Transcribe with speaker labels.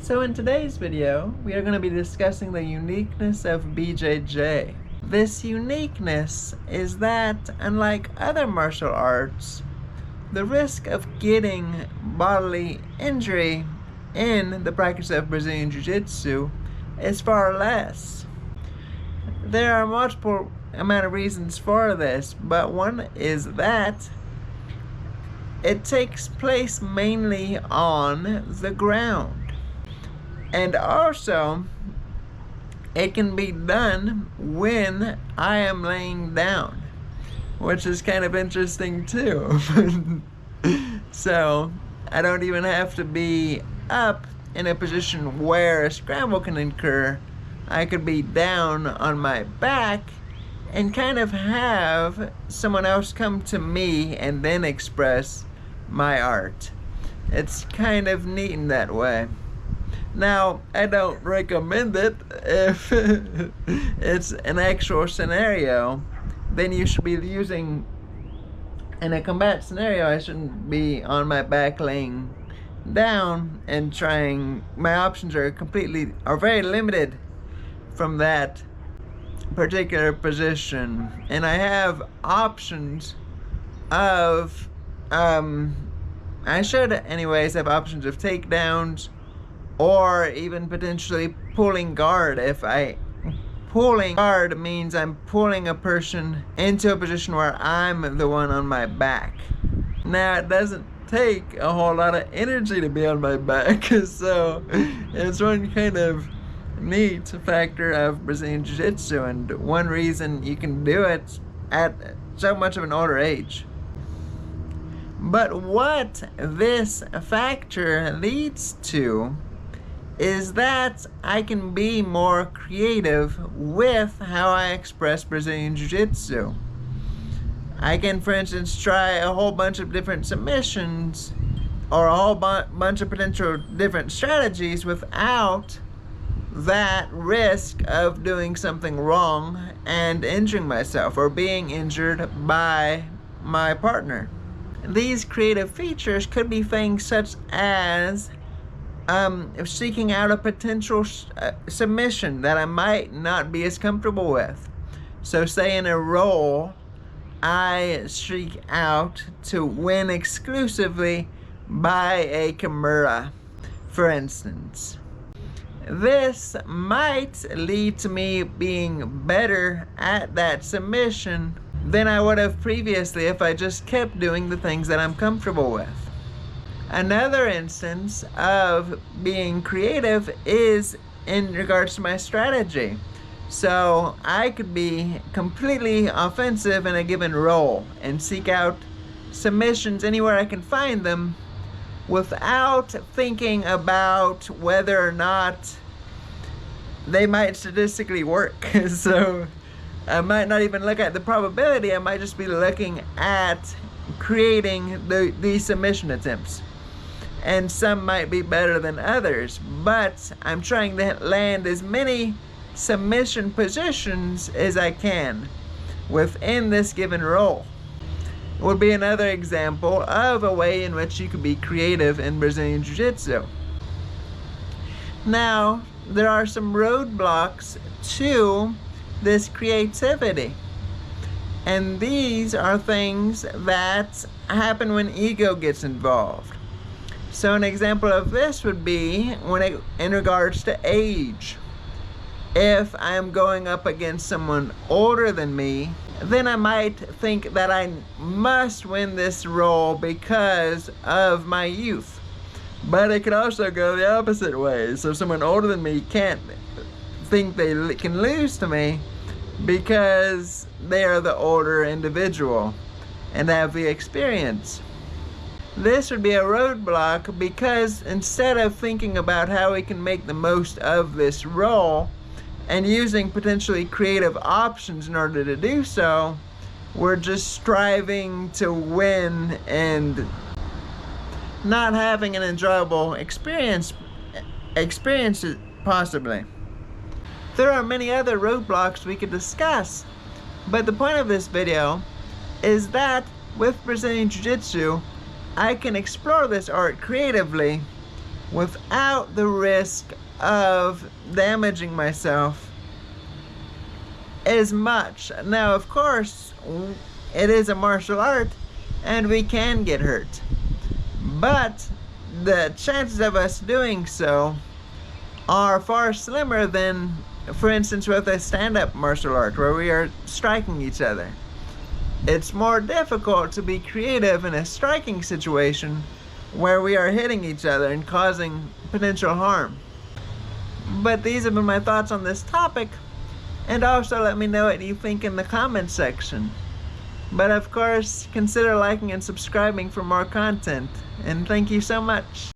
Speaker 1: So in today's video, we are going to be discussing the uniqueness of BJJ. This uniqueness is that, unlike other martial arts, the risk of getting bodily injury in the practice of Brazilian Jiu-Jitsu is far less. There are multiple amount of reasons for this, but one is that it takes place mainly on the ground. And also, it can be done when I am laying down, which is kind of interesting too. So, I don't even have to be up in a position where a scramble can occur. I could be down on my back and kind of have someone else come to me and then express my art. It's kind of neat in that way. Now, I don't recommend it. If it's an actual scenario, then you should be using, in a combat scenario, I shouldn't be on my back laying down and trying. My options are very limited from that particular position. And I have options of, I should anyways have options of takedowns, or even potentially pulling guard. Pulling guard means I'm pulling a person into a position where I'm the one on my back. Now, it doesn't take a whole lot of energy to be on my back, so it's one kind of neat factor of Brazilian Jiu-Jitsu, and one reason you can do it at so much of an older age. But what this factor leads to is that I can be more creative with how I express Brazilian Jiu-Jitsu. I can, for instance, try a whole bunch of different submissions or a whole bunch of potential different strategies without that risk of doing something wrong and injuring myself or being injured by my partner. These creative features could be things such as seeking out a potential submission that I might not be as comfortable with. So say in a roll, I seek out to win exclusively by a Kimura, for instance. This might lead to me being better at that submission than I would have previously if I just kept doing the things that I'm comfortable with. Another instance of being creative is in regards to my strategy. So I could be completely offensive in a given role and seek out submissions anywhere I can find them without thinking about whether or not they might statistically work. So I might not even look at the probability, I might just be looking at creating these submission attempts. And some might be better than others, but I'm trying to land as many submission positions as I can within this given role. It would be another example of a way in which you could be creative in Brazilian Jiu-Jitsu. Now, there are some roadblocks to this creativity. And these are things that happen when ego gets involved. So an example of this would be in regards to age. If I am going up against someone older than me, then I might think that I must win this role because of my youth. But it could also go the opposite way. So someone older than me can't think they can lose to me because they are the older individual and have the experience. This would be a roadblock because instead of thinking about how we can make the most of this role and using potentially creative options in order to do so, we're just striving to win and not having an enjoyable experience possibly. There are many other roadblocks we could discuss, but the point of this video is that with Brazilian Jiu-Jitsu, I can explore this art creatively without the risk of damaging myself as much. Now, of course, it is a martial art and we can get hurt, but the chances of us doing so are far slimmer than, for instance, with a stand-up martial art where we are striking each other. It's more difficult to be creative in a striking situation where we are hitting each other and causing potential harm. But these have been my thoughts on this topic, and also let me know what you think in the comments section. But of course, consider liking and subscribing for more content, and thank you so much.